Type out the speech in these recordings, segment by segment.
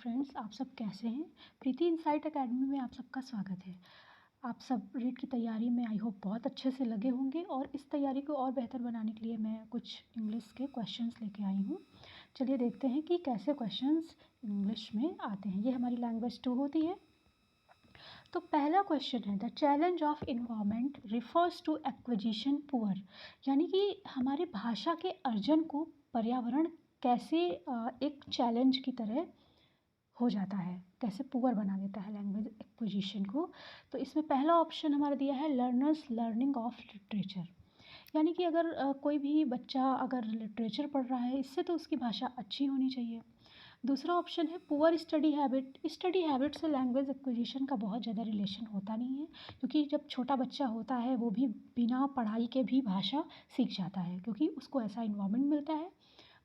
Friends, आप सब कैसे हैं। प्रीति इनसाइट एकेडमी में आप सबका स्वागत है। आप सब रीट की तैयारी में आई होप बहुत अच्छे से लगे होंगे और इस तैयारी को और बेहतर बनाने के लिए मैं कुछ इंग्लिश के क्वेश्चंस लेके आई हूँ। चलिए देखते हैं कि कैसे क्वेश्चंस इंग्लिश में आते हैं। ये हमारी लैंग्वेज 2 होती है। तो पहला क्वेश्चन है, the challenge of environment refers to acquisition poor, यानी कि हमारी भाषा के अर्जन को पर्यावरण कैसे एक चैलेंज की तरह हो जाता है, कैसे पुअर बना देता है लैंग्वेज एक्विजिशन को। तो इसमें पहला ऑप्शन हमारा दिया है लर्नर्स लर्निंग ऑफ लिटरेचर, यानी कि अगर कोई भी बच्चा अगर लिटरेचर पढ़ रहा है इससे तो उसकी भाषा अच्छी होनी चाहिए। दूसरा ऑप्शन है poor study habit. Study habit से लैंग्वेज एक्विजिशन का बहुत ज़्यादा रिलेशन होता नहीं है, क्योंकि जब छोटा बच्चा होता है वो भी बिना पढ़ाई के भी भाषा सीख जाता है, क्योंकि उसको ऐसा इन्वायरमेंट मिलता है,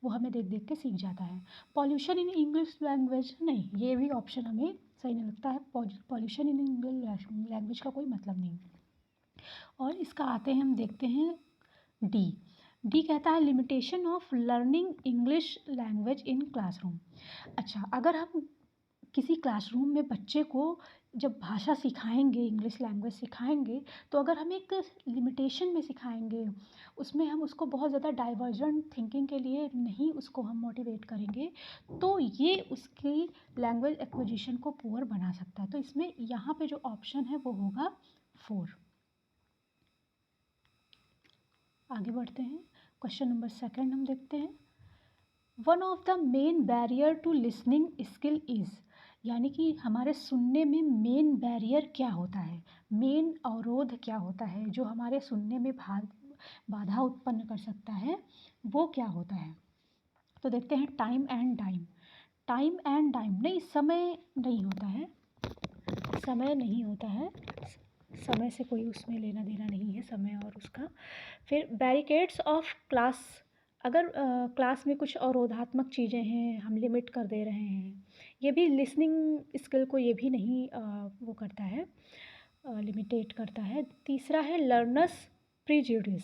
वो हमें देख देख के सीख जाता है। पॉल्यूशन इन इंग्लिश लैंग्वेज, नहीं, ये भी ऑप्शन हमें सही नहीं लगता है। पॉल्यूशन इन इंग्लिश लैंग्वेज का कोई मतलब नहीं। और इसका आते हैं, हम देखते हैं डी कहता है limitation of learning English language in classroom. अच्छा, अगर हम किसी क्लासरूम में बच्चे को जब भाषा सिखाएंगे, इंग्लिश लैंग्वेज सिखाएंगे, तो अगर हम एक लिमिटेशन में सिखाएंगे, उसमें हम उसको बहुत ज़्यादा डाइवर्जेंट थिंकिंग के लिए नहीं उसको हम मोटिवेट करेंगे, तो ये उसकी लैंग्वेज एक्विजिशन को पुअर बना सकता है। तो इसमें यहाँ पे जो ऑप्शन है वो होगा 4। आगे बढ़ते हैं, क्वेश्चन नंबर 2 हम देखते हैं। One of the main barrier to listening skill is, यानी कि हमारे सुनने में मेन बैरियर क्या होता है, मेन अवरोध क्या होता है जो हमारे सुनने में बाधा उत्पन्न कर सकता है, वो क्या होता है। तो देखते हैं time and time. Time and time नहीं, समय नहीं होता है, समय नहीं होता है, समय से कोई उसमें लेना देना नहीं है, समय और उसका। फिर बैरिकेड्स ऑफ क्लास, अगर क्लास में कुछ अवरोधात्मक चीज़ें हैं, हम लिमिट कर दे रहे हैं, ये भी लिसनिंग स्किल को ये भी नहीं वो करता है, लिमिटेट करता है। तीसरा है लर्नर्स प्रीजुडिस।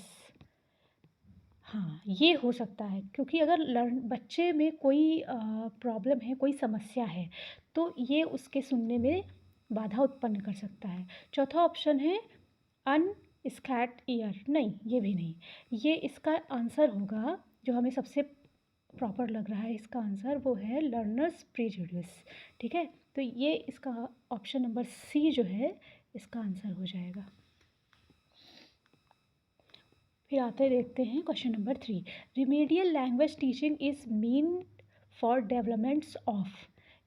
हाँ, ये हो सकता है, क्योंकि अगर बच्चे में कोई प्रॉब्लम है, कोई समस्या है, तो ये उसके सुनने में बाधा उत्पन्न कर सकता है। चौथा ऑप्शन है अनस्कैट ईयर, नहीं, ये भी नहीं। ये इसका आंसर होगा, जो हमें सबसे प्रॉपर लग रहा है इसका आंसर, वो है लर्नर्स प्रीजुडिस। ठीक है, तो ये इसका ऑप्शन नंबर सी जो है इसका आंसर हो जाएगा। फिर आते देखते हैं question number 3। Remedial language teaching is mean for developments of,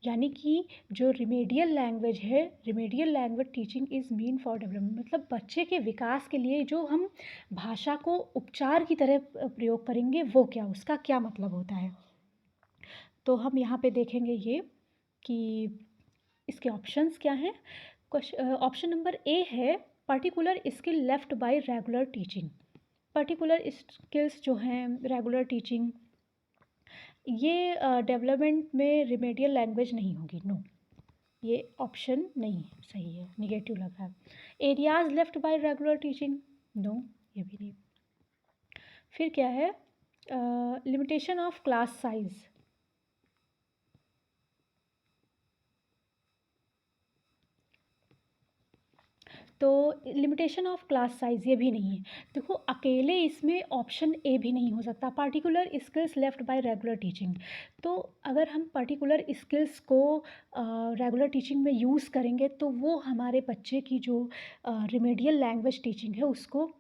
यानी कि जो रिमेडियल लैंग्वेज है, remedial language teaching is mean for development, मतलब बच्चे के विकास के लिए जो हम भाषा को उपचार की तरह प्रयोग करेंगे, वो क्या, उसका क्या मतलब होता है। तो हम यहाँ पे देखेंगे ये कि इसके ऑप्शंस क्या हैं। ऑप्शन नंबर ए है particular skill left by regular teaching. Particular skills जो हैं, रेगुलर टीचिंग, ये डेवलपमेंट में रिमेडियल लैंग्वेज नहीं होगी, नो, ये ऑप्शन नहीं सही है, निगेटिव लग रहा है। Areas left by regular teaching, no, ये भी नहीं। फिर क्या है, लिमिटेशन ऑफ क्लास साइज, तो लिमिटेशन ऑफ क्लास साइज़ ये भी नहीं है। देखो, अकेले इसमें ऑप्शन ए भी नहीं हो सकता, particular skills left by regular teaching. तो अगर हम पर्टिकुलर स्किल्स को रेगुलर टीचिंग में यूज़ करेंगे, तो वो हमारे बच्चे की जो रिमेडियल लैंग्वेज टीचिंग है उसको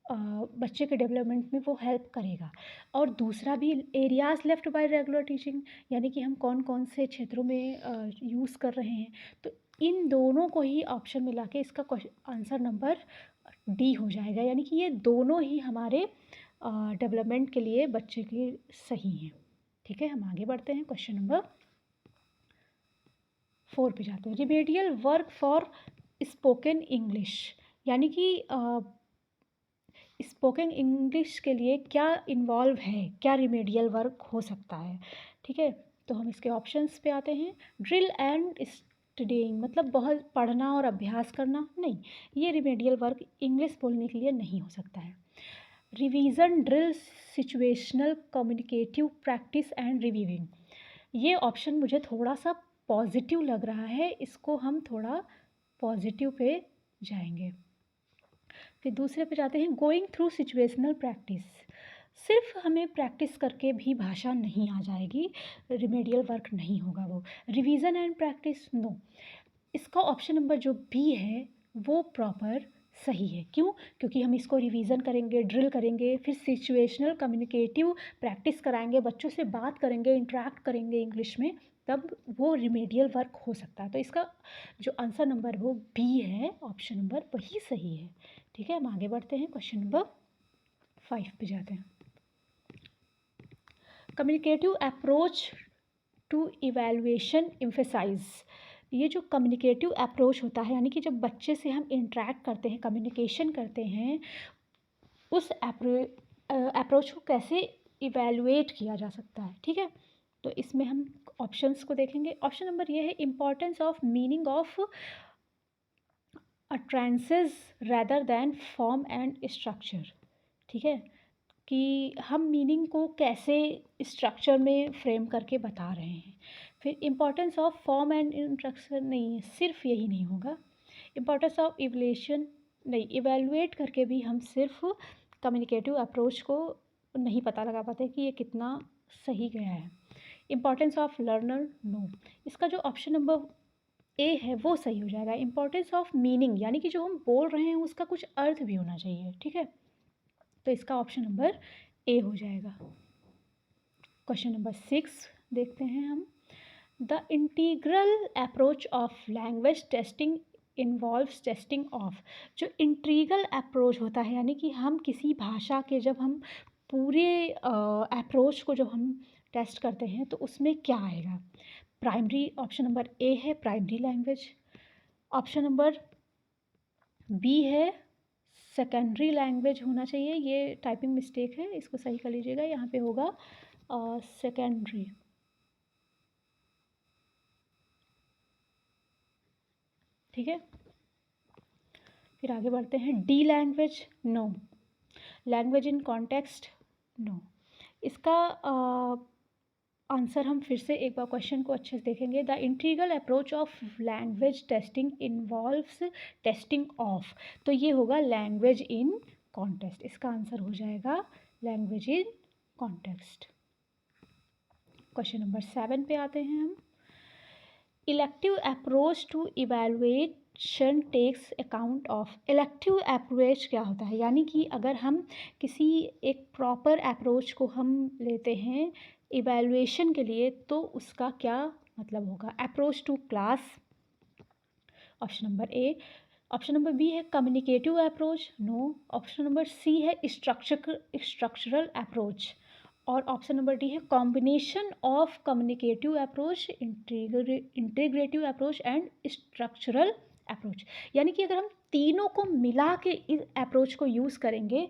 बच्चे के डेवलपमेंट में वो हेल्प करेगा। और दूसरा भी areas left by regular teaching, यानी कि हम कौन कौन से क्षेत्रों में यूज़ कर रहे हैं, तो इन दोनों को ही ऑप्शन मिला के इसका आंसर नंबर डी हो जाएगा, यानी कि ये दोनों ही हमारे डेवलपमेंट के लिए बच्चे के लिए सही हैं। ठीक है, हम आगे बढ़ते हैं, क्वेश्चन नंबर 4 पे जाते हैं। Remedial work for spoken English, यानी कि स्पोकन इंग्लिश के लिए क्या इन्वॉल्व है, क्या रिमेडियल वर्क हो सकता है। ठीक है, तो हम इसके ऑप्शंस पे आते हैं। ड्रिल एंड स्टडीइंग, मतलब बहुत पढ़ना और अभ्यास करना, नहीं, ये रिमेडियल वर्क इंग्लिश बोलने के लिए नहीं हो सकता है। Revision drill, situational communicative practice and reviewing, ये ऑप्शन मुझे थोड़ा सा पॉजिटिव लग रहा है, इसको हम थोड़ा पॉजिटिव पे जाएंगे। फिर दूसरे पे जाते हैं, गोइंग थ्रू सिचुएशनल प्रैक्टिस। सिर्फ हमें प्रैक्टिस करके भी भाषा नहीं आ जाएगी, रिमेडियल वर्क नहीं होगा वो। Revision and practice, no. इसका ऑप्शन नंबर जो बी है वो प्रॉपर सही है। क्यों? क्योंकि हम इसको रिवीजन करेंगे, ड्रिल करेंगे, फिर सिचुएशनल कम्युनिकेटिव प्रैक्टिस कराएंगे, बच्चों से बात करेंगे, इंटरेक्ट करेंगे इंग्लिश में, तब वो रिमेडियल वर्क हो सकता है। तो इसका जो आंसर नंबर वो बी है, ऑप्शन नंबर वही सही है। ठीक है, हम आगे बढ़ते हैं, क्वेश्चन नंबर 5 पे जाते हैं। Communicative approach to evaluation emphasise. ये जो कम्युनिकेटिव अप्रोच होता है, यानी कि जब बच्चे से हम इंटरेक्ट करते हैं, कम्युनिकेशन करते हैं, उस अप्रोच को कैसे इवैल्यूएट किया जा सकता है। ठीक है, तो इसमें हम ऑप्शंस को देखेंगे। ऑप्शन नंबर ये है, importance of meaning of utterances rather than form and structure. ठीक है, कि हम मीनिंग को कैसे स्ट्रक्चर में फ्रेम करके बता रहे हैं। फिर importance of form and instruction, नहीं है, सिर्फ यही नहीं होगा। इम्पॉर्टेंस ऑफ इवैल्यूएशन, नहीं, इवैल्यूएट करके भी हम सिर्फ कम्युनिकेटिव अप्रोच को नहीं पता लगा पाते कि ये कितना सही गया है। Importance of learner, no. इसका जो ऑप्शन नंबर ए है वो सही हो जाएगा। इम्पॉर्टेंस ऑफ मीनिंग, यानी कि जो हम बोल रहे हैं उसका कुछ अर्थ भी होना चाहिए। ठीक है, तो इसका ऑप्शन नंबर ए हो जाएगा। क्वेश्चन नंबर 6 देखते हैं हम। The integral approach of language testing involves testing of. जो इंटीग्रल अप्रोच होता है, यानी कि हम किसी भाषा के जब हम पूरे अप्रोच को जब हम टेस्ट करते हैं तो उसमें क्या आएगा। प्राइमरी, ऑप्शन नंबर ए है primary language. Option number B है सेकेंडरी लैंग्वेज होना चाहिए। ये टाइपिंग मिस्टेक है, इसको सही कर लीजिएगा, यहाँ पे होगा सेकेंडरी। ठीक है, फिर आगे बढ़ते हैं। D language, no. Language in context, no. इसका आंसर हम फिर से एक बार क्वेश्चन को अच्छे से देखेंगे। The integral approach of language testing involves testing of, तो ये होगा लैंग्वेज इन कॉन्टेक्स्ट। इसका आंसर हो जाएगा language in context. Question number 7 पे आते हैं हम। Elective approach to evaluation takes account of. Elective approach क्या होता है, यानी कि अगर हम किसी एक प्रॉपर अप्रोच को हम लेते हैं इवैल्यूएशन के लिए तो उसका क्या मतलब होगा। Approach to class, option number A. Option number B है communicative approach, no. Option number C है स्ट्रक्चरल अप्रोच, और ऑप्शन नंबर डी है combination of communicative approach, integrative approach and structural approach. यानी कि अगर हम तीनों को मिला के इस अप्रोच को यूज़ करेंगे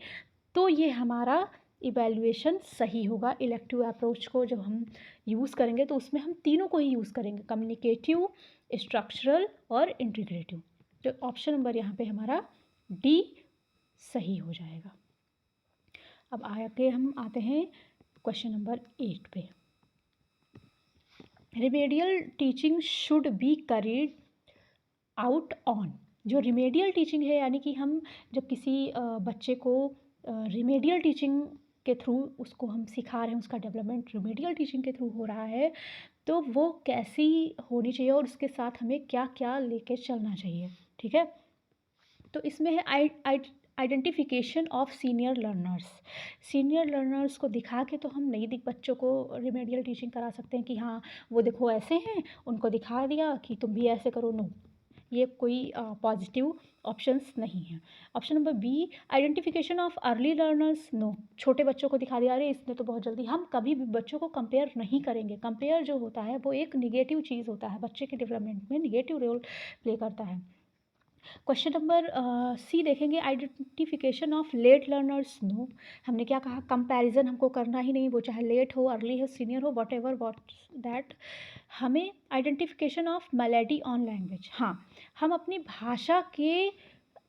तो ये हमारा इवैल्यूएशन सही होगा। इलेक्टिव अप्रोच को जब हम यूज़ करेंगे तो उसमें हम तीनों को ही यूज़ करेंगे, कम्युनिकेटिव, स्ट्रक्चरल और इंटीग्रेटिव। तो ऑप्शन नंबर यहाँ पे हमारा डी सही हो जाएगा। अब आगे हम आते हैं क्वेश्चन नंबर 8 पे। Remedial teaching should be carried out on. जो रिमेडियल टीचिंग है, यानी कि हम जब किसी बच्चे को रिमेडियल टीचिंग के थ्रू उसको हम सिखा रहे हैं, उसका डेवलपमेंट रिमेडियल टीचिंग के थ्रू हो रहा है, तो वो कैसी होनी चाहिए और उसके साथ हमें क्या क्या लेके चलना चाहिए। ठीक है, तो इसमें है identification of senior learners. Senior learners को दिखा के तो हम नहीं बच्चों को रिमेडियल टीचिंग करा सकते हैं कि हाँ वो देखो ऐसे हैं, उनको दिखा दिया कि तुम भी ऐसे करो, नो, ये कोई पॉजिटिव ऑप्शंस नहीं है। Option number B identification of early learners, no. छोटे बच्चों को दिखा दिया, अरे इसने तो बहुत जल्दी। हम कभी भी बच्चों को कंपेयर नहीं करेंगे। कंपेयर जो होता है वो एक निगेटिव चीज़ होता है, बच्चे के डेवलपमेंट में निगेटिव रोल प्ले करता है। क्वेश्चन नंबर सी देखेंगे, identification of late learners, no. हमने क्या कहा, कंपैरिजन हमको करना ही नहीं, वो चाहे लेट हो, अर्ली हो, सीनियर हो, वॉट एवर वॉट दैट। हमें identification of melody on language, हाँ, हम अपनी भाषा के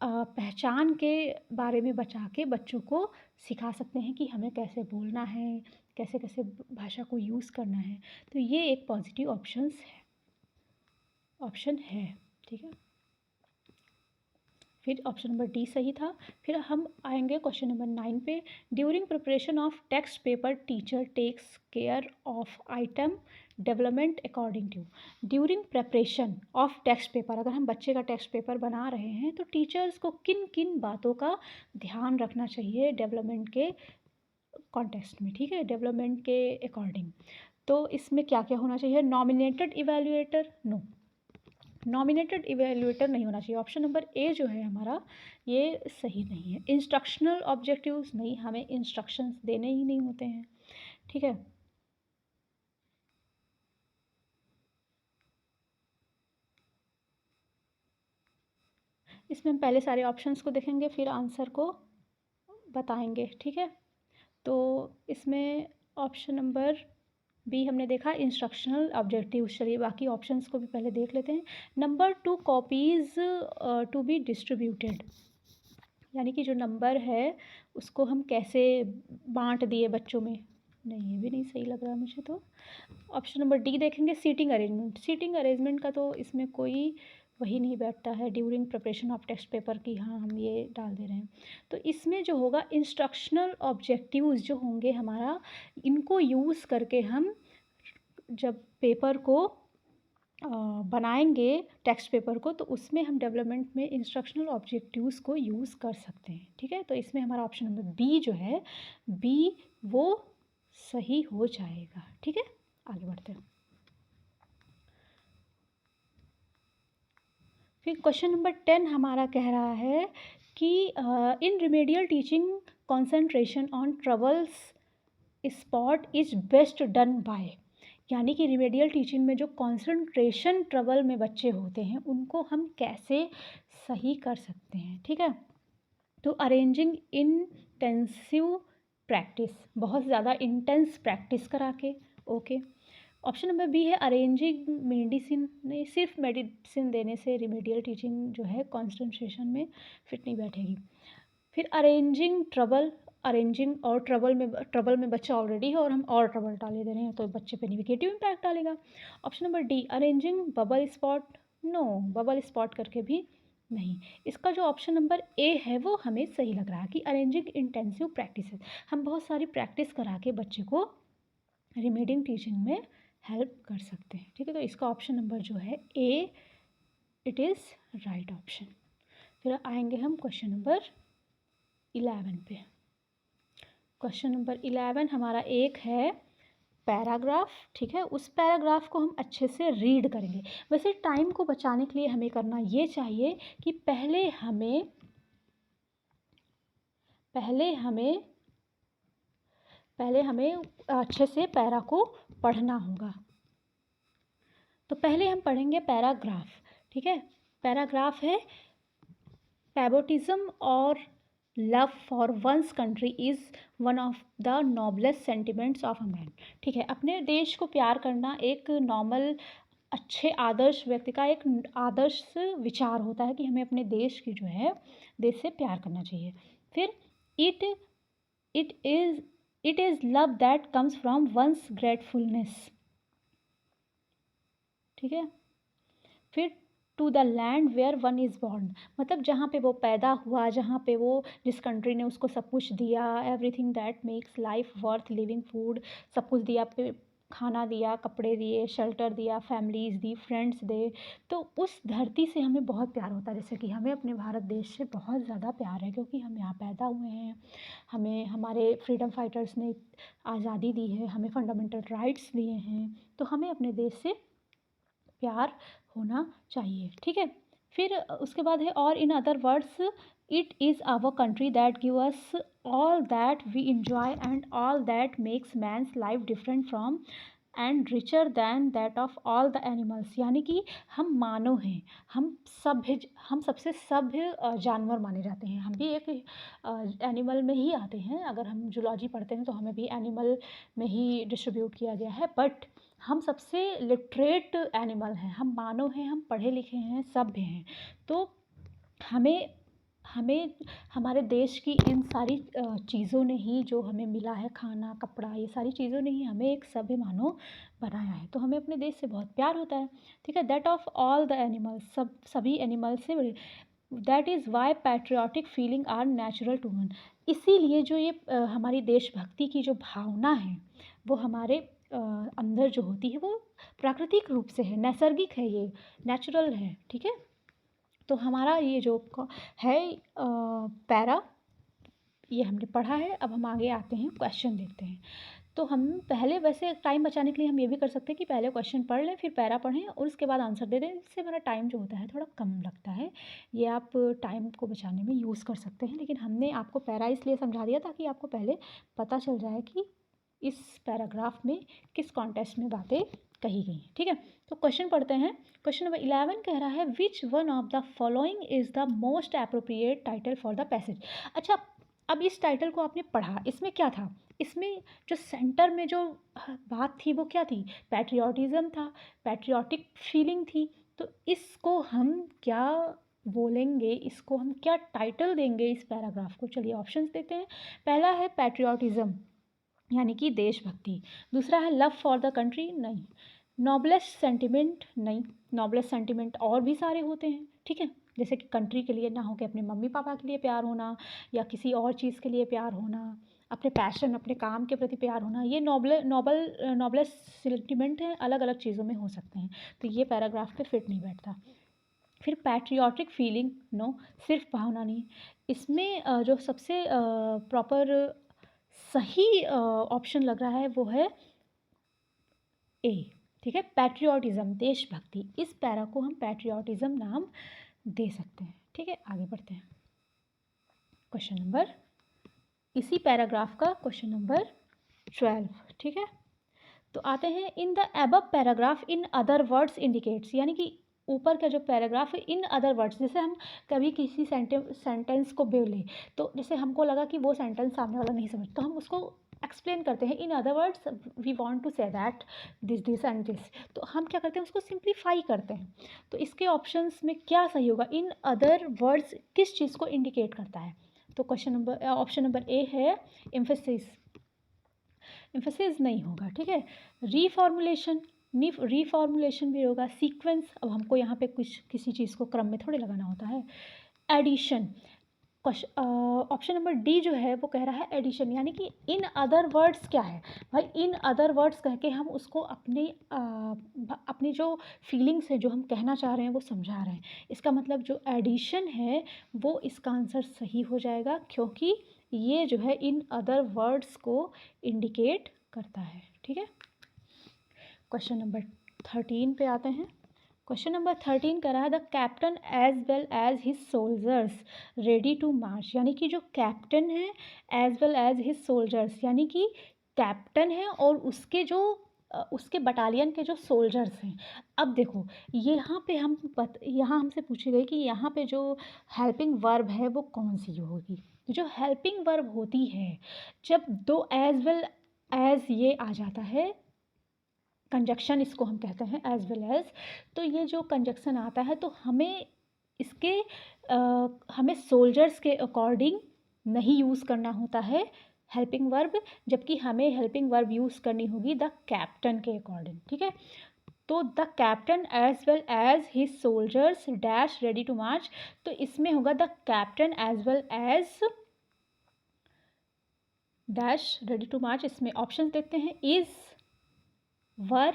पहचान के बारे में बचा के बच्चों को सिखा सकते हैं कि हमें कैसे बोलना है, कैसे कैसे भाषा को यूज़ करना है। तो ये एक पॉजिटिव ऑप्शन है, ठीक है। फिर ऑप्शन नंबर डी सही था। फिर हम आएंगे क्वेश्चन नंबर 9 पे। During preparation of text paper teacher takes care of item development according to. During preparation of text paper, अगर हम बच्चे का टेक्स्ट पेपर बना रहे हैं तो टीचर्स को किन किन बातों का ध्यान रखना चाहिए डेवलपमेंट के कॉन्टेक्स्ट में, ठीक है, डेवलपमेंट के अकॉर्डिंग। तो इसमें क्या क्या होना चाहिए? Nominated evaluator, no, nominated evaluator नहीं होना चाहिए। ऑप्शन नंबर ए जो है हमारा ये सही नहीं है। इंस्ट्रक्शनल ऑब्जेक्टिव्स, नहीं, हमें इंस्ट्रक्शंस देने ही नहीं होते हैं, ठीक है। इसमें हम पहले सारे ऑप्शंस को देखेंगे फिर आंसर को बताएंगे, ठीक है। तो इसमें ऑप्शन नंबर बी हमने देखा इंस्ट्रक्शनल ऑब्जेक्टिव। चलिए बाकी ऑप्शंस को भी पहले देख लेते हैं। Number 2 copies to be distributed, यानी कि जो नंबर है उसको हम कैसे बांट दिए बच्चों में, नहीं, ये भी नहीं सही लग रहा मुझे। तो ऑप्शन नंबर डी देखेंगे, सीटिंग अरेंजमेंट। सीटिंग अरेंजमेंट का तो इसमें कोई वही नहीं बैठता है during preparation of text paper की, हाँ हम ये डाल दे रहे हैं। तो इसमें जो होगा इंस्ट्रक्शनल ऑब्जेक्टिव्स जो होंगे हमारा, इनको यूज़ करके हम जब पेपर को बनाएंगे टेक्स्ट पेपर को, तो उसमें हम डेवलपमेंट में इंस्ट्रक्शनल ऑब्जेक्टिव्स को यूज़ कर सकते हैं, ठीक है। तो इसमें हमारा ऑप्शन नंबर बी जो है, बी वो सही हो जाएगा, ठीक है। आगे बढ़ते हैं। फिर क्वेश्चन नंबर 10 हमारा कह रहा है कि in remedial teaching concentration on troubles spot is best done by, यानी कि रिमेडियल टीचिंग में जो कॉन्सेंट्रेशन ट्रबल में बच्चे होते हैं उनको हम कैसे सही कर सकते हैं, ठीक है। तो अरेंजिंग इंटेंसिव प्रैक्टिस, बहुत ज़्यादा इंटेंस प्रैक्टिस करा के, ओके। ऑप्शन नंबर बी है अरेंजिंग मेडिसिन, नहीं, सिर्फ मेडिसिन देने से रिमेडियल टीचिंग जो है कॉन्सेंट्रेशन में फिट नहीं बैठेगी। फिर अरेंजिंग ट्रबल, अरेंजिंग और ट्रबल में बच्चा ऑलरेडी है और हम और ट्रबल डाले दे रहे हैं तो बच्चे पे निगेटिव इम्पैक्ट डालेगा। Option number D arranging bubble spot, no, bubble spot करके भी नहीं। इसका जो ऑप्शन नंबर ए है वो हमें सही लग रहा है कि अरेंजिंग इंटेंसिव प्रैक्टिसेस, हम बहुत सारी प्रैक्टिस करा के बच्चे को रिमेडिंग टीचिंग में हेल्प कर सकते हैं, ठीक है। तो इसका ऑप्शन नंबर जो है ए, इट इज़ राइट ऑप्शन। फिर आएंगे हम क्वेश्चन नंबर 11 पे। क्वेश्चन नंबर 11 हमारा एक है पैराग्राफ, ठीक है। उस पैराग्राफ को हम अच्छे से रीड करेंगे। वैसे टाइम को बचाने के लिए हमें करना ये चाहिए कि पहले हमें अच्छे से पैरा को पढ़ना होगा। तो पहले हम पढ़ेंगे पैराग्राफ, ठीक है। पैराग्राफ है पैट्रियोटिज्म और love for one's country is one of the noblest sentiments of a man, ठीक है। अपने देश को प्यार करना एक नॉर्मल, अच्छे आदर्श व्यक्ति का एक आदर्श विचार होता है कि हमें अपने देश की जो है, देश से प्यार करना चाहिए। फिर it is love that comes from one's gratefulness, ठीक है। फिर to the land where one is born, मतलब जहाँ पे वो पैदा हुआ, जहाँ पे वो, जिस कंट्री ने उसको सब कुछ दिया, everything that makes life worth living, food सब कुछ दिया, खाना दिया, कपड़े दिए, शेल्टर दिया, फैमिलीज़ दी, फ्रेंड्स दे। तो उस धरती से हमें बहुत प्यार होता है। जैसे कि हमें अपने भारत देश से बहुत ज़्यादा प्यार है क्योंकि हम यहाँ पैदा हुए हैं, हमें हमारे फ्रीडम फाइटर्स ने आज़ादी दी है, हमें फंडामेंटल राइट्स दिए हैं, तो हमें अपने देश से प्यार होना चाहिए, ठीक है। फिर उसके बाद है और in other words it is our country that give us all that we enjoy and all that makes man's life different from and richer than that of all the animals, यानी कि हम मानव हैं, हम सबसे सभ्य जानवर माने जाते हैं। हम भी एक एनिमल में ही आते हैं, अगर हम जूलॉजी पढ़ते हैं तो हमें भी एनिमल में ही डिस्ट्रीब्यूट किया गया है, बट हम सबसे लिटरेट एनिमल हैं, हम मानव हैं, हम पढ़े लिखे हैं, सभ्य हैं। तो हमें हमें हमारे देश की इन सारी चीज़ों ने ही, जो हमें मिला है खाना कपड़ा, ये सारी चीज़ों ने ही हमें एक सभ्य मानव बनाया है। तो हमें अपने देश से बहुत प्यार होता है, ठीक है। That of all the animals, सभी एनिमल्स से बड़े। That is why patriotic feeling are natural to man. इसीलिए जो ये हमारी देशभक्ति की जो भावना है वो हमारे अंदर जो होती है वो प्राकृतिक रूप से है, नैसर्गिक है, ये नेचुरल है, ठीक है। तो हमारा ये जो है पैरा, ये हमने पढ़ा है। अब हम आगे आते हैं, क्वेश्चन देखते हैं। तो हम पहले, वैसे टाइम बचाने के लिए हम ये भी कर सकते हैं कि पहले क्वेश्चन पढ़ लें, फिर पैरा पढ़ें और उसके बाद आंसर दे दें। इससे हमारा टाइम जो होता है थोड़ा कम लगता है। ये आप टाइम को बचाने में यूज़ कर सकते हैं। लेकिन हमने आपको पैरा इसलिए समझा दिया ताकि आपको पहले पता चल जाए कि इस पैराग्राफ में किस कॉन्टेक्स्ट में बातें कही गई हैं, ठीक है। तो क्वेश्चन पढ़ते हैं। क्वेश्चन नंबर 11 कह रहा है, which one of the following is the most appropriate title for the passage. अच्छा, अब इस टाइटल को आपने पढ़ा, इसमें क्या था? इसमें जो सेंटर में जो बात थी वो क्या थी? पैट्रियोटिज़म था, पैट्रियोटिक फीलिंग थी। तो इसको हम क्या बोलेंगे, इसको हम क्या टाइटल देंगे इस पैराग्राफ को? चलिए ऑप्शंस देते हैं। पहला है पैट्रियोटिज़म, यानी कि देशभक्ति। दूसरा है लव फॉर द कंट्री, नहीं। नॉबलेस्ट सेंटिमेंट, नहीं। नॉबलेस्ट सेंटिमेंट और भी सारे होते हैं, ठीक है। जैसे कि कंट्री के लिए ना हो के अपने मम्मी पापा के लिए प्यार होना, या किसी और चीज़ के लिए प्यार होना, अपने पैशन, अपने काम के प्रति प्यार होना, ये नॉबलेस्ट सेंटिमेंट हैं, अलग अलग चीज़ों में हो सकते हैं। तो ये पैराग्राफ पे फिट नहीं बैठता। फिर पैट्रियोटिक फीलिंग, नो, सिर्फ भावना नहीं। इसमें जो सबसे प्रॉपर सही ऑप्शन लग रहा है वो है ए, ठीक है। पैट्रियोटिज़म, देशभक्ति, इस पैरा को हम पैट्रियोटिज़म नाम दे सकते हैं, ठीक है। आगे बढ़ते हैं। क्वेश्चन नंबर, इसी पैराग्राफ का क्वेश्चन नंबर 12, ठीक है। तो आते हैं, इन the above paragraph in other words indicates, यानी कि ऊपर का जो पैराग्राफ है इन अदर वर्ड्स, जैसे हम कभी किसी सेंटेंस को बोले तो जैसे हमको लगा कि वो सेंटेंस सामने वाला नहीं समझ, तो हम उसको एक्सप्लेन करते हैं। In other words we want to say that this and this, तो हम क्या करते हैं, उसको सिंप्लीफाई करते हैं। तो इसके ऑप्शंस में क्या सही होगा? इन अदर वर्ड्स किस चीज़ को इंडिकेट करता है? तो question number, option number A है एम्फेसिस। एम्फेसिस नहीं होगा, ठीक है। रीफॉर्मुलेशन, रीफॉर्मुलेशन भी होगा। सीक्वेंस, अब हमको यहाँ पे कुछ किसी चीज़ को क्रम में थोड़े लगाना होता है। एडिशन, ऑप्शन नंबर डी जो है वो कह रहा है एडिशन, यानी कि इन अदर वर्ड्स क्या है भाई? इन अदर वर्ड्स कह के हम उसको अपनी जो फीलिंग्स है, जो हम कहना चाह रहे हैं वो समझा रहे हैं। इसका मतलब जो एडिशन है वो इसका आंसर सही हो जाएगा, क्योंकि ये जो है इन अदर वर्ड्स को इंडिकेट करता है, ठीक है। क्वेश्चन नंबर 13 पे आते हैं। क्वेश्चन नंबर 13 कह रहा है, the captain as well as his soldiers ready to march, यानी कि जो कैप्टन है as well as his soldiers, यानी कि कैप्टन है और उसके जो उसके बटालियन के जो सोल्जर्स हैं। अब देखो यहाँ पे यहाँ हमसे पूछी गई कि यहाँ पे जो हेल्पिंग वर्ब है वो कौन सी होगी? जो हेल्पिंग वर्ब होती है, जब दो एज वेल एज ये आ जाता है, कंजक्शन इसको हम कहते हैं, एज वेल एज, तो ये जो कंजक्शन आता है तो हमें इसके हमें सोल्जर्स के अकॉर्डिंग नहीं यूज़ करना होता है हेल्पिंग वर्ब, जबकि हमें हेल्पिंग वर्ब यूज़ करनी होगी द कैप्टन के अकॉर्डिंग, ठीक है। तो the captain as well as his soldiers dash ready to march, तो इसमें होगा the captain as well as dash ready to march. इसमें ऑप्शन देखते हैं, इज, वर,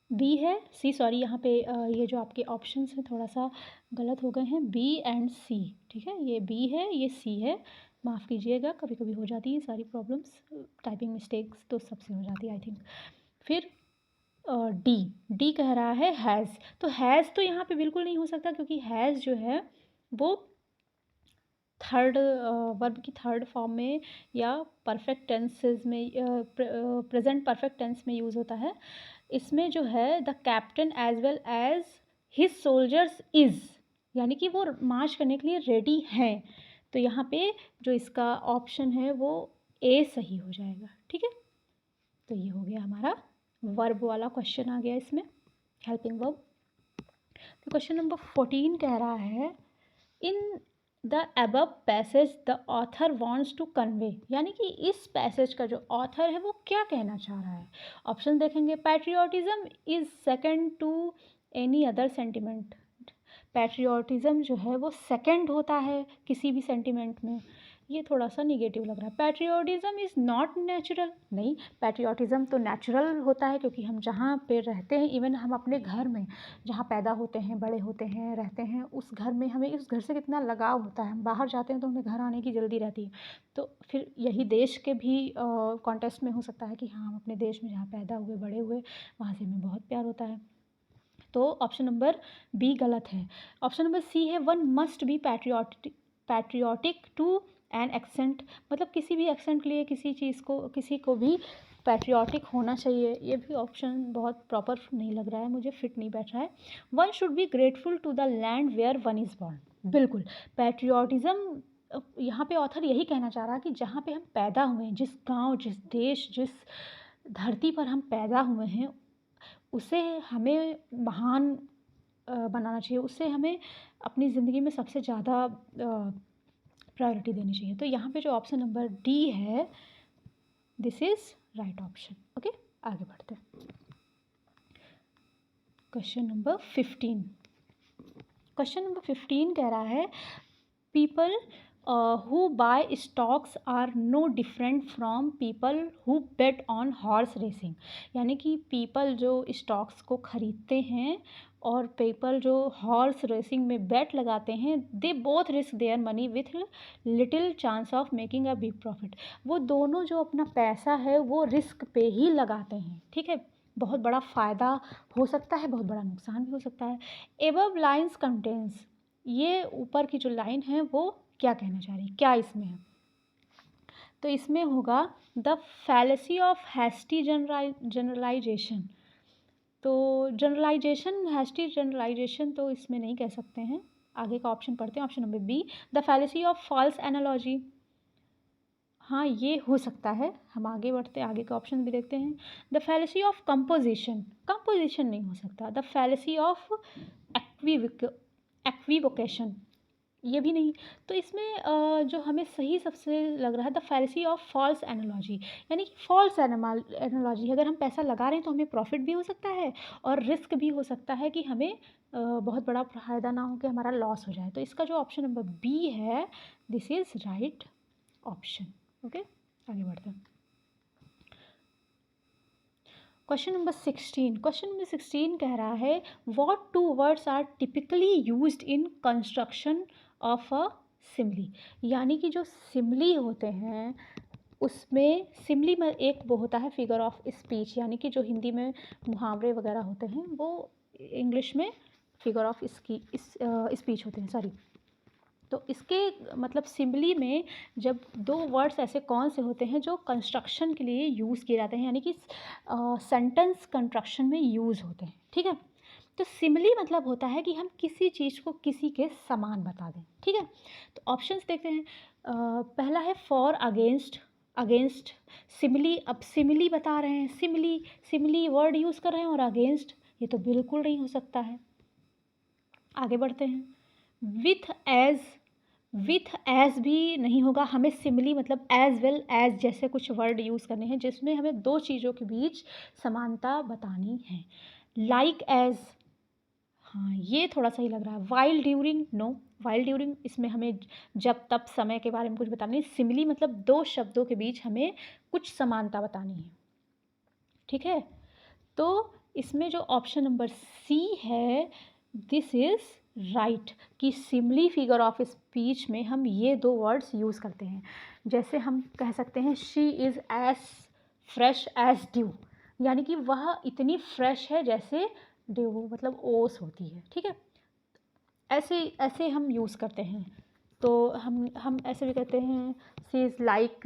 बी है, सी, सॉरी यहाँ पे ये जो आपके ऑप्शंस हैं थोड़ा सा गलत हो गए हैं, बी एंड सी, ठीक है। ये बी है, ये सी है, माफ़ कीजिएगा, कभी कभी हो जाती है सारी प्रॉब्लम्स, टाइपिंग मिस्टेक्स तो सबसे हो जाती है आई थिंक। फिर डी, डी कह रहा है हैज़, तो हैज़ तो यहाँ पे बिल्कुल नहीं हो सकता, क्योंकि हैज़ जो है वो थर्ड वर्ब की थर्ड फॉर्म में या परफेक्ट टेंसेस में, प्रेजेंट परफेक्ट टेंस में यूज़ होता है। इसमें जो है the captain as well as his soldiers is, यानी कि वो मार्च करने के लिए रेडी हैं। तो यहाँ पे जो इसका ऑप्शन है वो ए सही हो जाएगा, ठीक है। तो ये हो गया हमारा वर्ब वाला क्वेश्चन आ गया इसमें, हेल्पिंग वर्ब। तो क्वेश्चन नंबर 14 कह रहा है, in the above passage the author wants to convey, यानी कि इस पैसेज का जो ऑथर है वो क्या कहना चाह रहा है। ऑप्शन देखेंगे, patriotism is second to any other sentiment. Patriotism जो है वो सेकंड होता है किसी भी सेंटिमेंट में, ये थोड़ा सा निगेटिव लग रहा है। पैट्रियोटिज्म इज़ नॉट नेचुरल, नहीं, पैट्रियोटिज्म तो नेचुरल होता है, क्योंकि हम जहाँ पे रहते हैं, इवन हम अपने घर में जहाँ पैदा होते हैं, बड़े होते हैं, रहते हैं, उस घर में हमें उस घर से कितना लगाव होता है। हम बाहर जाते हैं तो हमें घर आने की जल्दी रहती है। तो फिर यही देश के भी कॉन्टेक्स्ट में हो सकता है कि हाँ, हम अपने देश में जहाँ पैदा हुए, बड़े हुए, वहाँ से हमें बहुत प्यार होता है। तो ऑप्शन नंबर बी गलत है। ऑप्शन नंबर सी है, one must be patriotic to an accent, मतलब किसी भी एक्सेंट के लिए किसी को भी पैट्रियोटिक होना चाहिए। ये भी ऑप्शन बहुत प्रॉपर नहीं लग रहा है, मुझे फिट नहीं बैठ रहा है। One should be grateful to the land where one is born, बिल्कुल। पैट्रियोटिज्म यहाँ पे ऑथर यही कहना चाह रहा है कि जहाँ पे हम पैदा हुए हैं, जिस गांव, जिस देश, जिस धरती पर हम पैदा हुए हैं, उसे हमें महान बनाना चाहिए, उससे हमें अपनी ज़िंदगी में सबसे ज़्यादा प्रायोरिटी देनी चाहिए। तो यहाँ पे जो ऑप्शन नंबर डी है, this is right option. Okay, आगे बढ़ते हैं। Question number 15। क्वेश्चन नंबर 15 कह रहा है, people who buy stocks are no different from people who bet on horse racing, यानी कि पीपल जो स्टॉक्स को खरीदते हैं और पीपल जो हॉर्स रेसिंग में बेट लगाते हैं, they both risk their money with little chance of making a big profit. वो दोनों जो अपना पैसा है वो रिस्क पे ही लगाते हैं, ठीक है। बहुत बड़ा फ़ायदा हो सकता है, बहुत बड़ा नुकसान भी हो सकता है। एबव लाइन्स कंटेंस, ये ऊपर की जो लाइन है वो क्या कहना चाह रही है, क्या इसमें है। तो इसमें होगा the fallacy of hasty generalisation. तो हैस्टी जनरलाइजेशन तो इसमें नहीं कह सकते हैं। आगे का ऑप्शन पढ़ते हैं, option number B, the fallacy of false analogy. हाँ, ये हो सकता है। हम आगे बढ़ते हैं, आगे का ऑप्शन भी देखते हैं। द फैलेसी ऑफ कंपोजिशन नहीं हो सकता। द फैलेसी ऑफ एक्विवोकेशन, ये भी नहीं। तो इसमें जो हमें सही सबसे लग रहा है, the fallacy of false analogy, यानी कि फॉल्स एनालॉजी, अगर हम पैसा लगा रहे हैं तो हमें प्रॉफिट भी हो सकता है और रिस्क भी हो सकता है कि हमें बहुत बड़ा फ़ायदा ना हो कि हमारा लॉस हो जाए। तो इसका जो ऑप्शन नंबर बी है, this is right option. Okay, आगे बढ़ते हैं। क्वेश्चन नंबर 16 कह रहा है, what two words are typically used in construction of a simile, यानी कि जो सिमली होते हैं उसमें सिमली में एक वो होता है फिगर ऑफ स्पीच, यानी कि जो हिंदी में मुहावरे वगैरह होते हैं वो इंग्लिश में फिगर ऑफ स्पीच होते हैं, सॉरी। तो इसके मतलब सिम्बली में जब दो वर्ड्स ऐसे कौन से होते हैं जो कंस्ट्रक्शन के लिए यूज़ किए जाते हैं, यानी कि सेंटेंस कंस्ट्रक्शन में यूज़ होते हैं, ठीक है। तो सिमिली मतलब होता है कि हम किसी चीज़ को किसी के समान बता दें, ठीक है। तो ऑप्शंस देखते हैं। पहला है फॉर, अगेंस्ट। सिमिली, अब सिमिली बता रहे हैं, सिमिली वर्ड यूज़ कर रहे हैं और अगेंस्ट, ये तो बिल्कुल नहीं हो सकता है। आगे बढ़ते हैं। विथ एज भी नहीं होगा, हमें सिमिली मतलब एज वेल एज जैसे कुछ वर्ड यूज़ करने हैं जिसमें हमें दो चीज़ों के बीच समानता बतानी है। लाइक एज, हाँ ये थोड़ा सही लग रहा है। While during, no, while during इसमें हमें जब तब समय के बारे में कुछ बताना है। सिमिली मतलब दो शब्दों के बीच हमें कुछ समानता बतानी है, ठीक है। तो इसमें जो ऑप्शन नंबर सी है, दिस इज़ राइट, कि सिमिली फिगर ऑफ स्पीच में हम ये दो वर्ड्स यूज़ करते हैं। जैसे हम कह सकते हैं she is as fresh as dew, यानी कि वह इतनी फ्रेश है जैसे ड्यू मतलब ओस होती है, ठीक है। ऐसे हम यूज़ करते हैं। तो हम ऐसे भी कहते हैं शी इज़ लाइक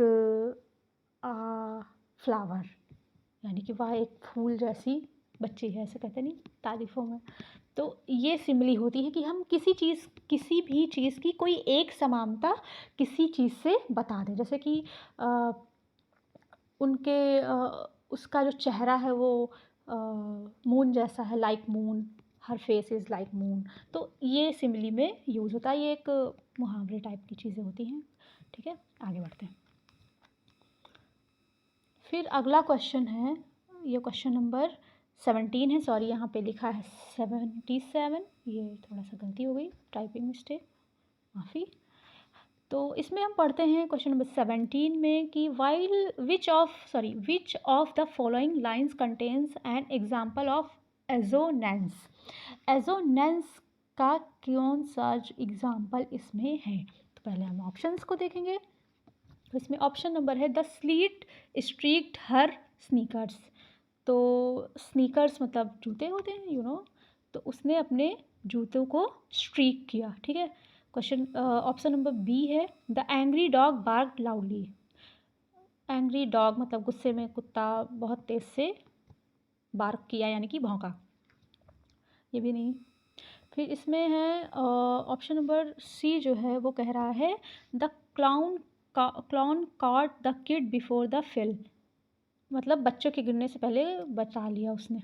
फ्लावर, यानी कि वह एक फूल जैसी बच्ची है, ऐसे कहते नहीं तारीफ़ों में। तो ये सिमिली होती है कि हम किसी भी चीज़ की कोई एक समानता किसी चीज़ से बता दें। जैसे कि उसका जो चेहरा है वो मून जैसा है, like moon, her face is like moon. तो ये सिमिली में यूज़ होता है, ये एक मुहावरे टाइप की चीज़ें होती हैं। ठीक है, आगे बढ़ते हैं। फिर अगला क्वेश्चन है, ये क्वेश्चन नंबर 17 है, सॉरी यहाँ पे लिखा है 77, ये थोड़ा सा गलती हो गई, टाइपिंग मिस्टेक, माफ़ी। तो इसमें हम पढ़ते हैं क्वेश्चन नंबर 17 में कि which of the following lines contains an example of assonance. Assonance का कौन सा एग्जाम्पल इसमें है? तो पहले हम ऑप्शंस को देखेंगे। तो इसमें ऑप्शन नंबर है the sleet streaked her sneakers. तो स्नीकर्स मतलब जूते होते हैं, तो उसने अपने जूतों को स्ट्रीक किया। ठीक है। क्वेश्चन ऑप्शन नंबर बी है the angry dog barked loudly. Angry dog मतलब गुस्से में कुत्ता बहुत तेज से बार्क किया, यानी कि भौंका। ये भी नहीं। फिर इसमें है ऑप्शन नंबर सी जो है वो कह रहा है the clown caught the kid before the fill. मतलब बच्चों के गिरने से पहले बचा लिया उसने।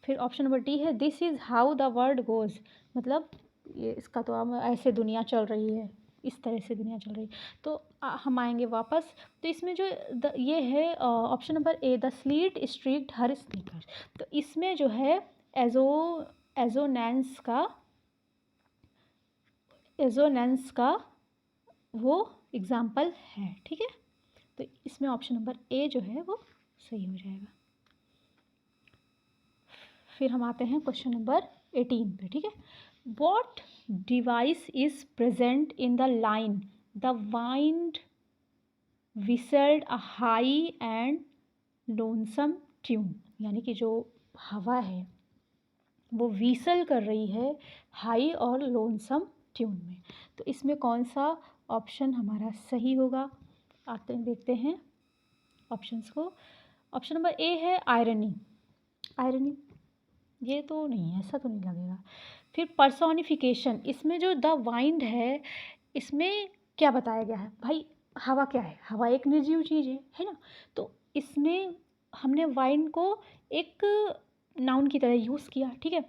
फिर ऑप्शन नंबर डी है this is how the world goes. मतलब ये इसका तो अब ऐसे दुनिया चल रही है, इस तरह से दुनिया चल रही है। तो हम आएंगे वापस। तो इसमें जो ये है option number A the sleet streaked her sneakers. तो इसमें जो है एजोनेंस का वो एग्जाम्पल है। ठीक है, तो इसमें ऑप्शन नंबर ए जो है वो सही हो जाएगा। फिर हम आते हैं क्वेश्चन नंबर 18 पे। ठीक है, what device is present in the line the wind whistled a high and lonesome tune. यानी कि जो हवा है वो विसल कर रही है हाई और लोनसम ट्यून में। तो इसमें कौन सा ऑप्शन हमारा सही होगा? आते हैं, देखते हैं ऑप्शंस को। ऑप्शन नंबर ए है आयरनी। आयरनी ये तो नहीं है, ऐसा तो नहीं लगेगा। फिर पर्सोनिफिकेशन, इसमें जो द वाइंड है इसमें क्या बताया गया है? भाई हवा क्या है? हवा एक निर्जीव चीज़ है ना। तो इसमें हमने वाइंड को एक नाउन की तरह यूज़ किया। ठीक है,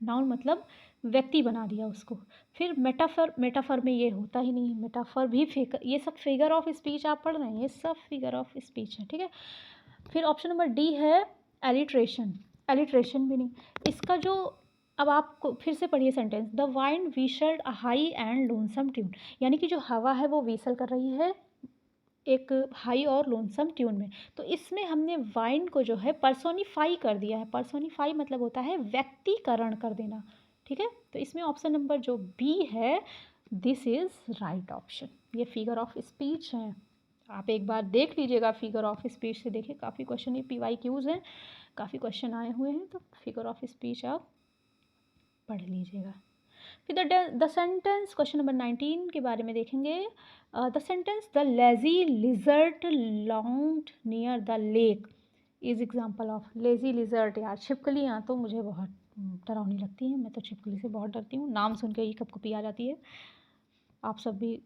नाउन मतलब व्यक्ति बना दिया उसको। फिर मेटाफर में ये होता ही नहीं। मेटाफर भी ये सब फिगर ऑफ स्पीच आप पढ़ रहे हैं, ये सब फिगर ऑफ स्पीच है। ठीक है। फिर ऑप्शन नंबर डी है एलिट्रेशन। एलिट्रेशन भी नहीं। इसका जो अब आपको फिर से पढ़िए sentence the wind whistled a high and lonesome tune. यानी कि जो हवा है वो विसल कर रही है एक हाई और लोनसम ट्यून में। तो इसमें हमने वाइंड को जो है पर्सोनिफाई कर दिया है। पर्सोनिफाई मतलब होता है व्यक्तिकरण कर देना। ठीक है, तो इसमें ऑप्शन नंबर जो बी है दिस इज़ राइट ऑप्शन। ये फिगर ऑफ स्पीच है, आप एक बार देख लीजिएगा फिगर ऑफ स्पीच से। देखिए काफ़ी क्वेश्चन, ये PYQs हैं, काफ़ी क्वेश्चन आए हुए हैं, तो फिगर ऑफ स्पीच आप पढ़ लीजिएगा। फिर द सेंटेंस क्वेश्चन नंबर 19 के बारे में देखेंगे। The sentence the lazy lizard longed near the lake is example of. Lazy lizard, यार छिपकलियाँ तो मुझे बहुत डरावनी लगती हैं। मैं तो छिपकली से बहुत डरती हूँ, नाम सुन के ही कपकपी आ जाती है। आप सब भी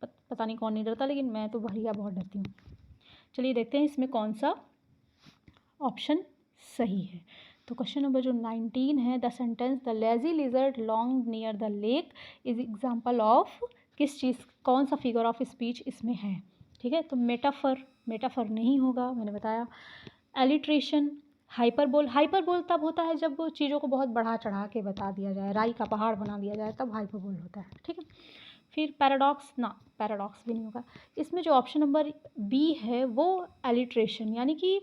पता नहीं कौन नहीं डरता, लेकिन मैं तो भैया बहुत डरती हूँ। चलिए देखते हैं इसमें कौन सा ऑप्शन सही है। तो क्वेश्चन नंबर जो 19 है the sentence the lazy lizard long near the lake is example of किस चीज़, कौन सा फिगर ऑफ स्पीच इसमें है? ठीक है, तो मेटाफर नहीं होगा, मैंने बताया। एलिट्रेशन, हाइपरबोल तब होता है जब चीज़ों को बहुत बढ़ा चढ़ा के बता दिया जाए, राई का पहाड़ बना दिया जाए, तब हाइपरबोल होता है। ठीक है। फिर पैराडॉक्स, ना पैराडॉक्स भी नहीं होगा। इसमें जो ऑप्शन नंबर बी है वो एलिट्रेशन, यानी कि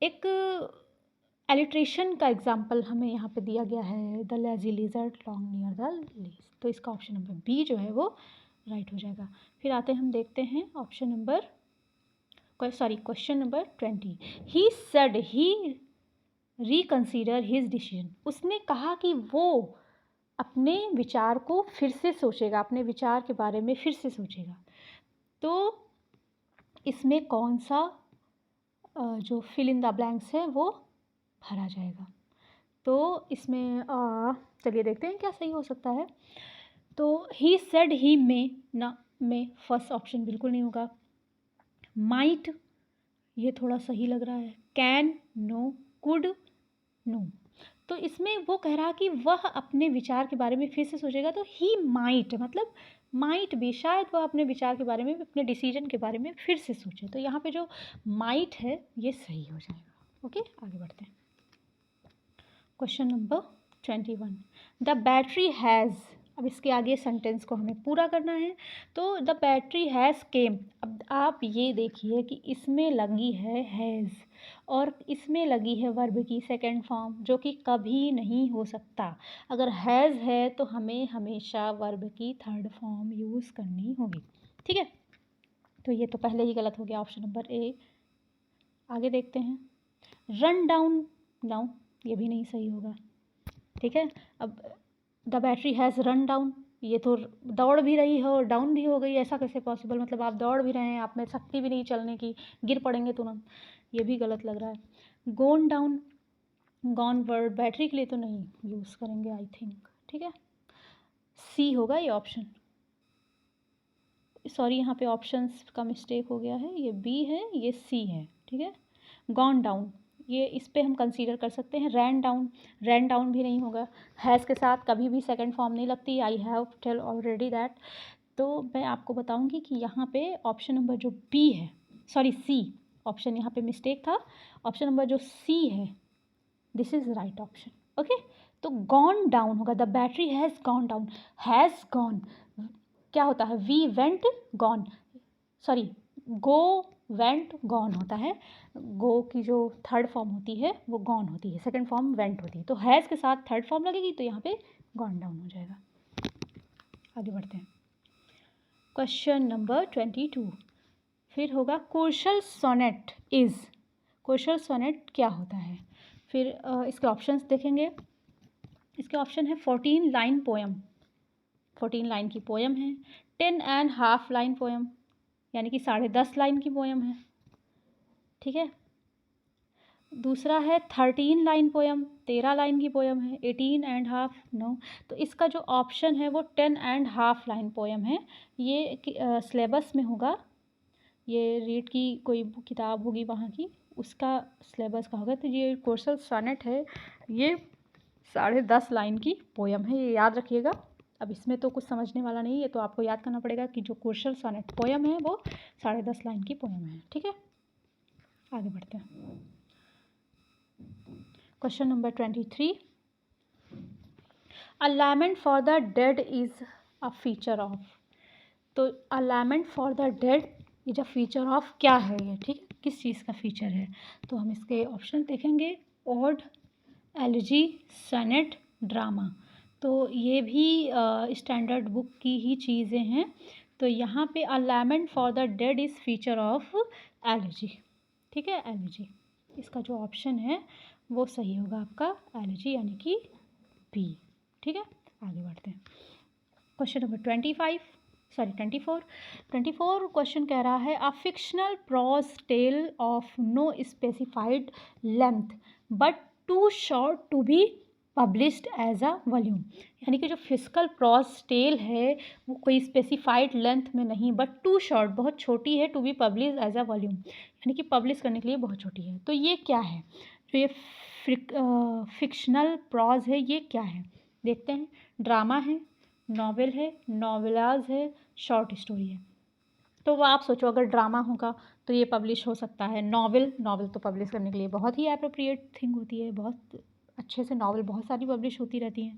एक एलिट्रेशन का एग्जाम्पल हमें यहाँ पे दिया गया है the lazy lizard long near the lake. तो इसका ऑप्शन नंबर बी जो है वो राइट हो जाएगा। फिर आते हैं, हम देखते हैं option number question number 20। He said he reconsider his decision. उसने कहा कि वो अपने विचार को फिर से सोचेगा, अपने विचार के बारे में फिर से सोचेगा। तो इसमें कौन सा जो फिल इन द ब्लैंक्स है वो भरा जाएगा? तो इसमें चलिए देखते हैं क्या सही हो सकता है। तो ही सेड ही में फर्स्ट ऑप्शन बिल्कुल नहीं होगा। माइट ये थोड़ा सही लग रहा है। Can, no, could, no. तो इसमें वो कह रहा कि वह अपने विचार के बारे में फिर से सोचेगा, तो ही माइट, मतलब माइट भी, शायद वह अपने विचार के बारे में, अपने डिसीजन के बारे में फिर से सोचे। तो यहाँ पे जो माइट है ये सही हो जाएगा। ओके, आगे बढ़ते हैं। Question number 21, the battery has, अब इसके आगे सेंटेंस को हमें पूरा करना है। तो द बैटरी हैज़ केम, अब आप ये देखिए कि इसमें लगी है हैज़ और इसमें लगी है वर्ब की सेकंड फॉर्म, जो कि कभी नहीं हो सकता। अगर हैज़ है तो हमें हमेशा वर्ब की थर्ड फॉर्म यूज़ करनी होगी। ठीक है, तो ये तो पहले ही गलत हो गया, ऑप्शन नंबर ए। आगे देखते हैं, रन डाउन, नाउ ये भी नहीं सही होगा। ठीक है, अब the battery has run down, ये तो दौड़ भी रही है और डाउन भी हो गई, ऐसा कैसे पॉसिबल? मतलब आप दौड़ भी रहे हैं, आप में शक्ति भी नहीं चलने की, गिर पड़ेंगे तुरंत, ये भी गलत लग रहा है। गोन डाउन, गॉन वर्ड बैटरी के लिए तो नहीं यूज़ करेंगे आई थिंक। ठीक है, सी होगा ये ऑप्शन, सॉरी यहाँ पे ऑप्शंस का मिस्टेक हो गया है, ये बी है, ये सी है। ठीक है, गॉन डाउन, ये इस पे हम कंसीडर कर सकते हैं। रैन डाउन, रैन डाउन भी नहीं होगा, हैज़ के साथ कभी भी सेकंड फॉर्म नहीं लगती, I have tell already that. तो मैं आपको बताऊंगी कि यहाँ पे ऑप्शन नंबर जो बी है, सॉरी सी, ऑप्शन यहाँ पे मिस्टेक था, ऑप्शन नंबर जो सी है this is right option. Okay, तो गॉन डाउन होगा, the battery has gone down, has gone क्या होता है, we went gone, sorry go went gone होता है, गो की जो थर्ड फॉर्म होती है वो गॉन होती है, सेकंड फॉर्म वेंट होती है। तो हैज़ के साथ थर्ड फॉर्म लगेगी तो यहाँ पे गॉन डाउन हो जाएगा। आगे बढ़ते हैं, क्वेश्चन नंबर 22, फिर होगा कोशल सोनेट इज़, कोशल सोनेट क्या होता है? फिर इसके ऑप्शंस देखेंगे। इसके ऑप्शन है 14 लाइन पोएम, 14 लाइन की पोएम है। 10.5 लाइन पोएम, यानी कि 10.5 लाइन की पोएम है। ठीक है, दूसरा है 13 लाइन पोएम, 13 लाइन की पोएम है। 18.5 नो, तो इसका जो ऑप्शन है वो 10.5 लाइन पोएम है। ये सिलेबस में होगा, ये रीड की कोई किताब होगी वहाँ की, उसका सिलेबस का होगा। तो ये कोशल सोनेट है, ये 10.5 लाइन की पोएम है, ये याद रखिएगा। अब इसमें तो कुछ समझने वाला नहीं है, तो आपको याद करना पड़ेगा कि जो कोशल सोनेट पोएम है वो 10.5 लाइन की पोएम है। ठीक है, आगे बढ़ते हैं, question number 23, a lament for the dead is a feature of, तो a lament for the dead is a feature of क्या है ये? ठीक है, किस चीज़ का फीचर है? तो हम इसके ऑप्शन देखेंगे, ओड, एलिजी, सनेट, ड्रामा। तो ये भी स्टैंडर्ड बुक की ही चीज़ें हैं। तो यहाँ पे a lament for the dead is feature of elegy. ठीक है, एलिजी, इसका जो ऑप्शन है वो सही होगा आपका एलिजी, यानी कि बी। ठीक है, आगे बढ़ते हैं, क्वेश्चन नंबर 24 क्वेश्चन कह रहा है, a fictional prose tale of no specified length but too short to be published as a volume, यानी कि जो फिजिकल प्रोज टेल है वो कोई स्पेसिफाइड लेंथ में नहीं, बट टू शॉर्ट, बहुत छोटी है, to be publish as a volume, यानी कि पब्लिश करने के लिए बहुत छोटी है। तो ये क्या है? जो ये फिक्शनल प्रोज है ये क्या है? देखते हैं, ड्रामा है, नॉवेल है, नॉवेलाज है, शॉर्ट स्टोरी है। तो वो आप सोचो, अगर ड्रामा होगा तो ये पब्लिश हो सकता है, नॉवेल तो पब्लिश करने के लिए बहुत ही अप्रोप्रिएट थिंग होती है, बहुत अच्छे से नॉवेल बहुत सारी पब्लिश होती रहती हैं।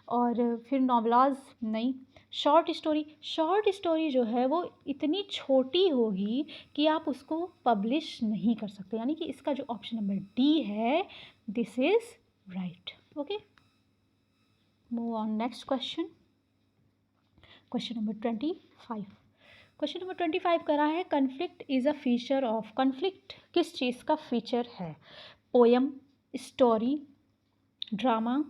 और फिर नॉवेलाज नहीं, शॉर्ट स्टोरी जो है वो इतनी छोटी होगी कि आप उसको पब्लिश नहीं कर सकते, यानी कि इसका जो ऑप्शन नंबर डी है this is right. Okay, move on next question, question number 25। Question number 25 करा है, conflict is a feature of, conflict किस चीज़ का फीचर है? Poem, story, drama,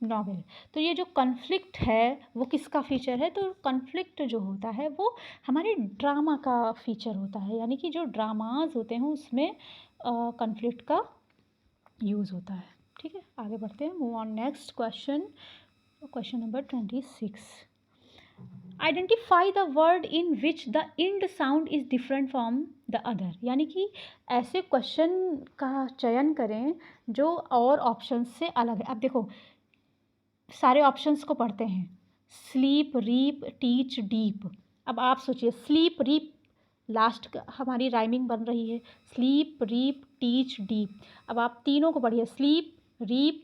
novel. तो ये जो कन्फ्लिक्ट है वो किसका फीचर है? तो कन्फ्लिक्ट जो होता है वो हमारे ड्रामा का फीचर होता है, यानी कि जो ड्रामाज होते हैं उसमें कन्फ्लिक्ट का यूज़ होता है। ठीक है, आगे बढ़ते हैं, move on next question, question number 26, identify the word in which the end sound is different from the other, यानी कि ऐसे क्वेश्चन का चयन करें जो और ऑप्शन से अलग है। अब देखो सारे ऑप्शंस को पढ़ते हैं, स्लीप, रीप, टीच, डीप। अब आप सोचिए स्लीप, रीप, लास्ट हमारी राइमिंग बन रही है, स्लीप, रीप, टीच, डीप। अब आप तीनों को पढ़िए, स्लीप, रीप,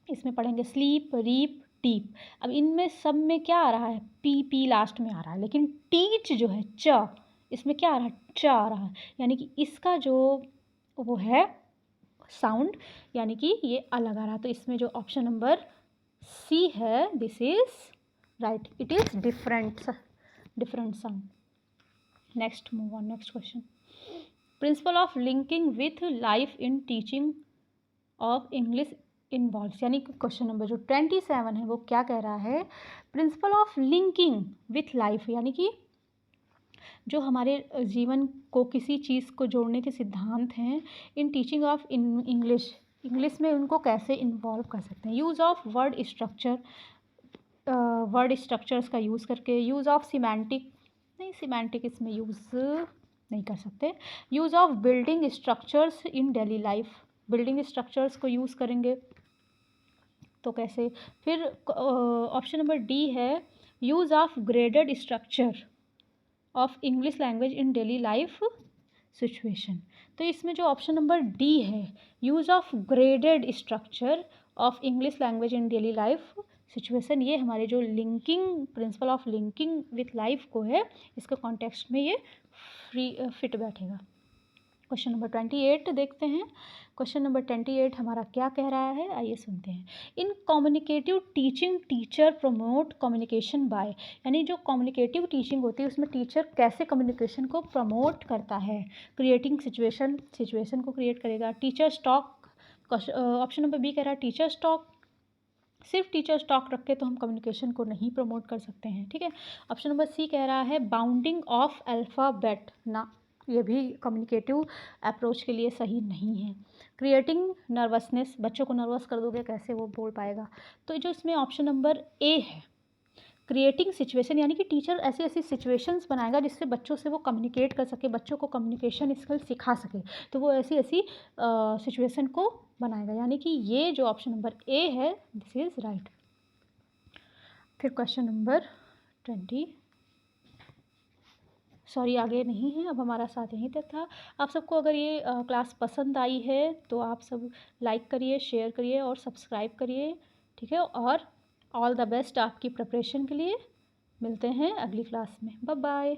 इसमें पढ़ेंगे स्लीप, रीप, डीप। अब इनमें सब में क्या आ रहा है, पी लास्ट में आ रहा है, लेकिन टीच जो है च, इसमें क्या आ रहा है, च आ रहा है, यानी कि इसका जो वो है साउंड, यानी कि ये अलग आ रहा है। तो इसमें जो ऑप्शन नंबर सी है, this is right, it is different sound. Next, move on, next question. Principle of linking with life in teaching of English involves, यानी कि क्वेश्चन नंबर जो 27 है वो क्या कह रहा है, principle of linking with life, यानी कि जो हमारे जीवन को किसी चीज़ को जोड़ने के सिद्धांत हैं इन टीचिंग ऑफ इंग्लिश में उनको कैसे इन्वॉल्व कर सकते हैं। यूज़ ऑफ वर्ड स्ट्रक्चर्स का यूज़ करके, यूज़ ऑफ सिमेंटिक इसमें यूज़ नहीं कर सकते। Use of building structures in daily life, building structures को यूज़ करेंगे तो कैसे। फिर ऑप्शन नंबर डी है, use of graded structure of English language in daily life situation. तो इसमें जो ऑप्शन नंबर डी है, use of graded structure of English language in daily life situation, ये हमारे जो linking, principle of linking with life को है, इसके कॉन्टेक्स्ट में ये फिट बैठेगा। क्वेश्चन नंबर 28 देखते हैं। क्वेश्चन नंबर 28 हमारा क्या कह रहा है, आइए सुनते हैं। इन communicative teaching teacher promote communication bye, यानी जो कम्युनिकेटिव टीचिंग होती है उसमें टीचर कैसे कम्युनिकेशन को प्रमोट करता है। क्रिएटिंग सिचुएशन को क्रिएट करेगा। Teacher stock, option number B कह रहा है टीचर स्टॉक, सिर्फ टीचर स्टॉक रख के तो हम कम्युनिकेशन को नहीं प्रमोट कर सकते हैं, ठीक है। ऑप्शन नंबर सी कह रहा है बाउंडिंग ऑफ अल्फ़ाबेट, ना, ये भी कम्युनिकेटिव अप्रोच के लिए सही नहीं है। क्रिएटिंग नर्वसनेस, बच्चों को नर्वस कर दोगे कैसे वो बोल पाएगा। तो जो इसमें ऑप्शन नंबर ए है, क्रिएटिंग सिचुएशन, यानी कि टीचर ऐसी ऐसी सिचुएशंस बनाएगा जिससे बच्चों से वो कम्युनिकेट कर सके, बच्चों को कम्युनिकेशन स्किल सिखा सके, तो वो ऐसी ऐसी सिचुएशन को बनाएगा, यानी कि ये जो ऑप्शन नंबर ए है दिस इज़ राइट। फिर क्वेश्चन नंबर 20, सॉरी आगे नहीं है, अब हमारा साथ यहीं तक था। आप सबको अगर ये क्लास पसंद आई है तो आप सब लाइक करिए, शेयर करिए और सब्सक्राइब करिए, ठीक है। और ऑल द बेस्ट आपकी प्रिपरेशन के लिए। मिलते हैं अगली क्लास में, बाय बाय।